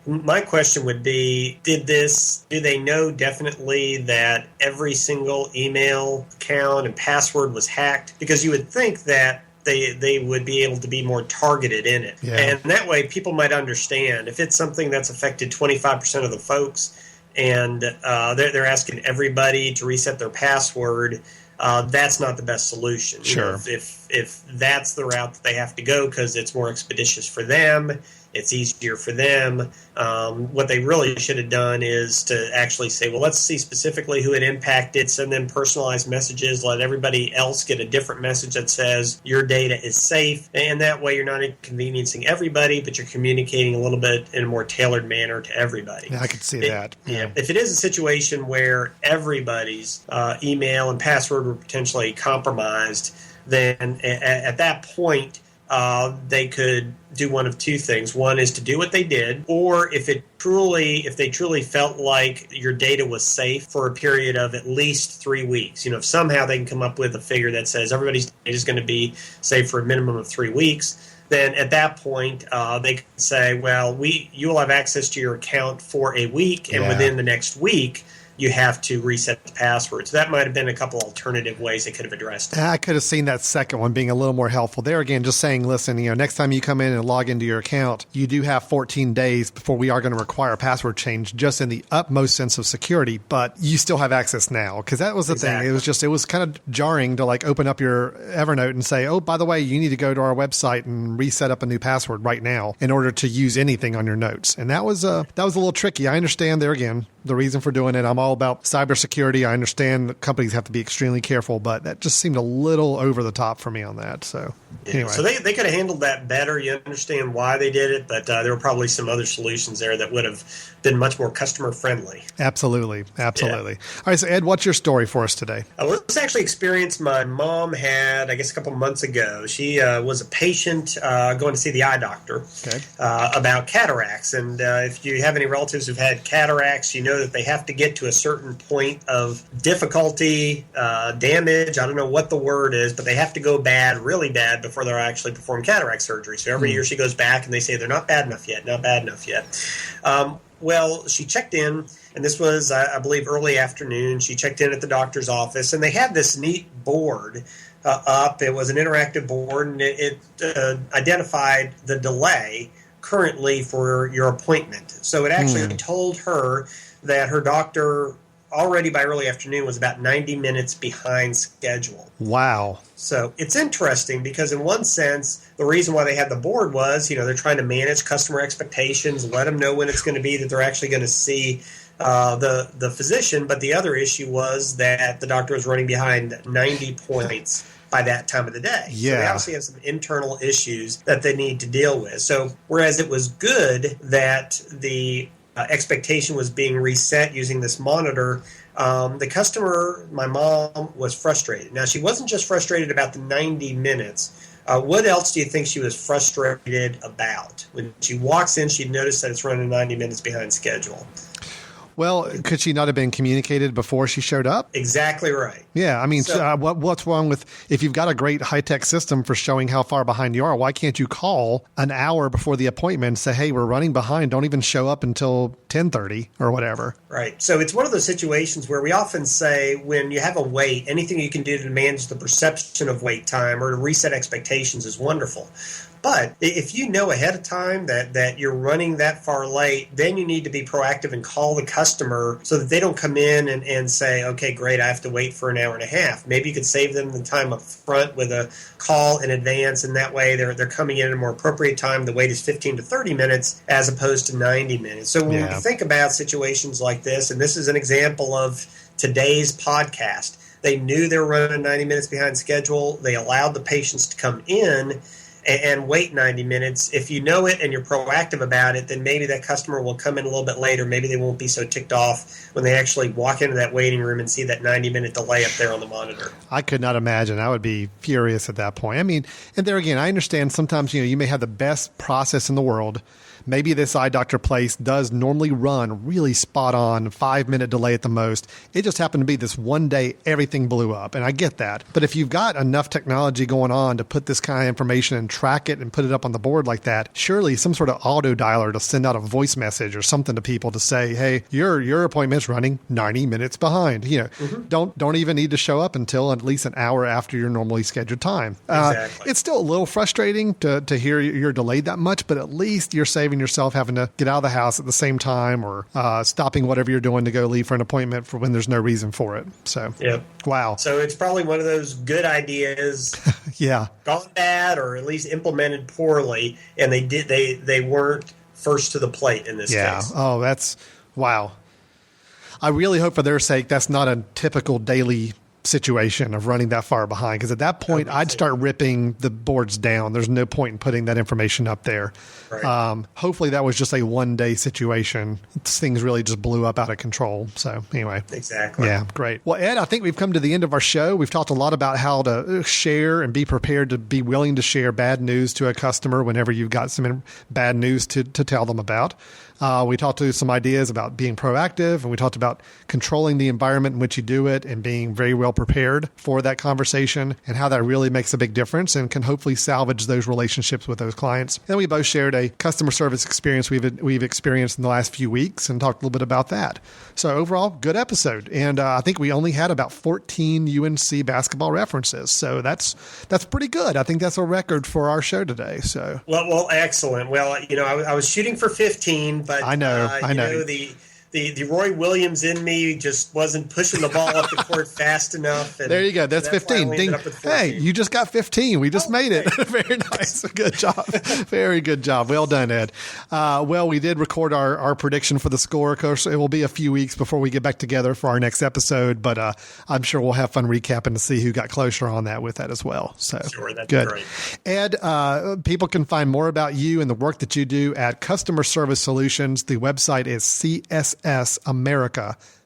my question would be, do they know definitely that every single email account and password was hacked? Because you would think that they would be able to be more targeted in it. Yeah. And that way people might understand if it's something that's affected 25% of the folks and they're asking everybody to reset their password, that's not the best solution. Sure. If that's the route that they have to go because it's more expeditious for them, it's easier for them. What they really should have done is to actually say, well, let's see specifically who it impacted, send them personalized messages, let everybody else get a different message that says your data is safe. And that way you're not inconveniencing everybody, but you're communicating a little bit in a more tailored manner to everybody. Yeah, I could see that. Yeah. If it is a situation where everybody's email and password were potentially compromised, then at that point, they could do one of two things. One is to do what they did, or if they truly felt like your data was safe for a period of at least 3 weeks. If somehow they can come up with a figure that says everybody's data is going to be safe for a minimum of 3 weeks, then at that point they can say, well, you will have access to your account for a week, and within the next week you have to reset the password. So that might have been a couple alternative ways they could have addressed it. I could have seen that second one being a little more helpful. There again, just saying, listen, next time you come in and log into your account, you do have 14 days before we are going to require a password change, just in the utmost sense of security, but you still have access now. Because that was the thing. It was kind of jarring to open up your Evernote and say, oh, by the way, you need to go to our website and reset up a new password right now in order to use anything on your notes. And that was a little tricky. I understand there again the reason for doing it. I'm all about cybersecurity. I understand that companies have to be extremely careful, but that just seemed a little over the top for me on that. So anyway. So they could have handled that better. You understand why they did it, but there were probably some other solutions there that would have been much more customer friendly. Absolutely. All right, so Ed, what's your story for us today? Well, this actually experience my mom had, I guess, a couple months ago. She was a patient going to see the eye doctor about cataracts. And if you have any relatives who've had cataracts, you know that they have to get to a certain point of difficulty, damage. I don't know what the word is, but they have to go bad, really bad, before they'll actually perform cataract surgery. So every year she goes back and they say they're not bad enough yet. Well, she checked in, and this was, I believe, early afternoon. She checked in at the doctor's office, and they had this neat board up. It was an interactive board, and it identified the delay currently for your appointment. So it actually told her that her doctor already by early afternoon was about 90 minutes behind schedule. Wow. So it's interesting because in one sense, the reason why they had the board was, they're trying to manage customer expectations, let them know when it's going to be that they're actually going to see the physician. But the other issue was that the doctor was running behind 90 points by that time of the day. Yeah. So they obviously have some internal issues that they need to deal with. So whereas it was good that the expectation was being reset using this monitor, the customer, my mom, was frustrated. Now, she wasn't just frustrated about the 90 minutes. What else do you think she was frustrated about? When she walks in, she'd notice that it's running 90 minutes behind schedule. Well, could she not have been communicated before she showed up? Exactly right. Yeah, I mean, what's wrong with, if you've got a great high-tech system for showing how far behind you are, why can't you call an hour before the appointment and say, hey, we're running behind, don't even show up until 10:30 or whatever? Right. So it's one of those situations where we often say when you have a wait, anything you can do to manage the perception of wait time or to reset expectations is wonderful. But if you know ahead of time that you're running that far late, then you need to be proactive and call the customer so that they don't come in and say, okay, great, I have to wait for an hour and a half. Maybe you could save them the time up front with a call in advance, and that way they're coming in at a more appropriate time. The wait is 15 to 30 minutes as opposed to 90 minutes. So when we think about situations like this, and this is an example of today's podcast, they knew they were running 90 minutes behind schedule. They allowed the patients to come in and wait 90 minutes. If you know it and you're proactive about it, then maybe that customer will come in a little bit later. Maybe they won't be so ticked off when they actually walk into that waiting room and see that 90-minute delay up there on the monitor. I could not imagine. I would be furious at that point. I mean, and there again, I understand sometimes, you may have the best process in the world. Maybe this eye doctor place does normally run really spot on, 5-minute delay at the most. It just happened to be this one day everything blew up, and I get that. But if you've got enough technology going on to put this kind of information and track it and put it up on the board like that, surely some sort of auto dialer to send out a voice message or something to people to say, hey, your appointment's running 90 minutes behind. Don't even need to show up until at least an hour after your normally scheduled time. Exactly. It's still a little frustrating to hear you're delayed that much, but at least you're saving yourself having to get out of the house at the same time or stopping whatever you're doing to go leave for an appointment for when there's no reason for it. So, wow. So it's probably one of those good ideas gone bad or at least implemented poorly, and they weren't first to the plate in this case. Oh, that's wow. I really hope for their sake that's not a typical daily situation of running that far behind, because at that point I'd start ripping the boards down. There's no point in putting that information up there. Right. Hopefully that was just a one-day situation. Things really just blew up out of control. So anyway. Exactly. Yeah, great. Well, Ed, I think we've come to the end of our show. We've talked a lot about how to share and be prepared to be willing to share bad news to a customer whenever you've got some bad news to tell them about. We talked through some ideas about being proactive, and we talked about controlling the environment in which you do it and being very well prepared for that conversation and how that really makes a big difference and can hopefully salvage those relationships with those clients. And we both shared a customer service experience we've experienced in the last few weeks and talked a little bit about that. So overall, good episode. And I think we only had about 14 UNC basketball references. So that's pretty good. I think that's a record for our show today. So well, excellent. Well, I was shooting for 15, but I know. The Roy Williams in me just wasn't pushing the ball up the court fast enough. And there you go. That's 15. Ding. Hey, you just got 15. We just made it. Very nice. Good job. Very good job. Well done, Ed. Well, we did record our prediction for the score. Of course, it will be a few weeks before we get back together for our next episode, but I'm sure we'll have fun recapping to see who got closer on that with that as well. So sure, that's good. Great. Ed, people can find more about you and the work that you do at Customer Service Solutions. The website is CSSamerica.com.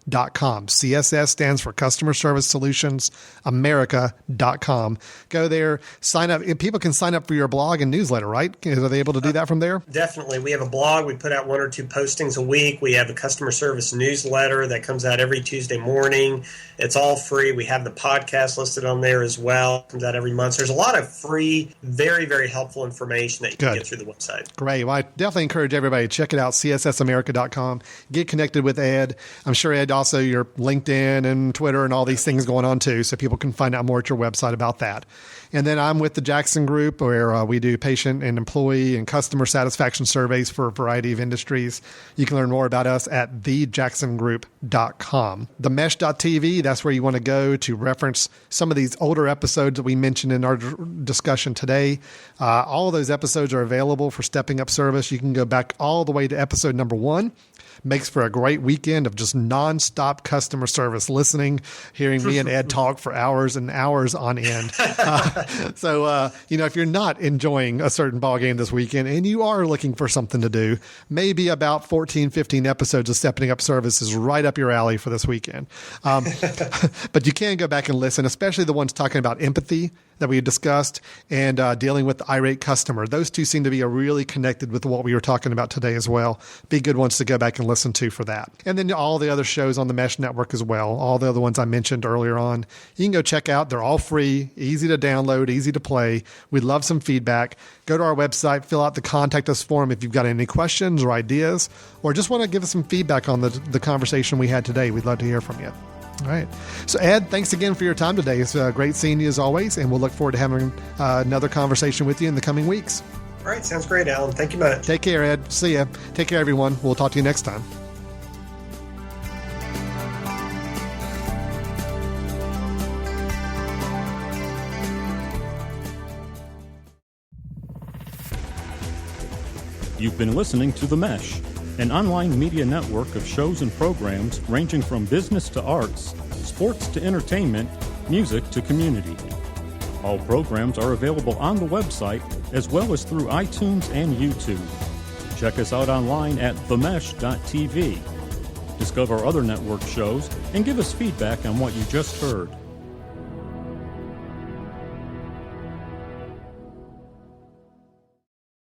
CSS stands for Customer Service Solutions America.com. Go there, sign up. People can sign up for your blog and newsletter, right? Are they able to do that from there? Definitely. We have a blog. We put out 1 or 2 postings a week. We have a customer service newsletter that comes out every Tuesday morning. It's all free. We have the podcast listed on there as well. It comes out every month. So there's a lot of free, very, very helpful information that you can get through the website. Great. Well, I definitely encourage everybody to check it out, CSSAmerica.com. Get connected with Ed. I'm sure Ed also your LinkedIn and Twitter and all these things going on too, so people can find out more at your website about that. And then I'm with the Jackson Group, where we do patient and employee and customer satisfaction surveys for a variety of industries. You can learn more about us at thejacksongroup.com. The Mesh.tv, that's where you want to go to reference some of these older episodes that we mentioned in our discussion today. All of those episodes are available for Stepping Up Service. You can go back all the way to episode number 1. Makes for a great weekend of just nonstop customer service listening, hearing me and Ed talk for hours and hours on end. So, if you're not enjoying a certain ball game this weekend and you are looking for something to do, maybe about 14, 15 episodes of Stepping Up Service is right up your alley for this weekend. But you can go back and listen, especially the ones talking about empathy that we discussed and dealing with the irate customer. Those two seem to be really connected with what we were talking about today as well. Be good ones to go back and listen to for that. And then all the other shows on the Mesh Network as well, all the other ones I mentioned earlier on, you can go check out. They're all free, easy to download, easy to play. We'd love some feedback. Go to our website, fill out the Contact Us form if you've got any questions or ideas, or just want to give us some feedback on the conversation we had today. We'd love to hear from you. All right. So, Ed, thanks again for your time today. It's great seeing you as always, and we'll look forward to having another conversation with you in the coming weeks. All right. Sounds great, Alan. Thank you much. Take care, Ed. See ya. Take care, everyone. We'll talk to you next time. You've been listening to The Mesh, an online media network of shows and programs ranging from business to arts, sports to entertainment, music to community. All programs are available on the website as well as through iTunes and YouTube. Check us out online at themesh.tv. Discover other network shows and give us feedback on what you just heard.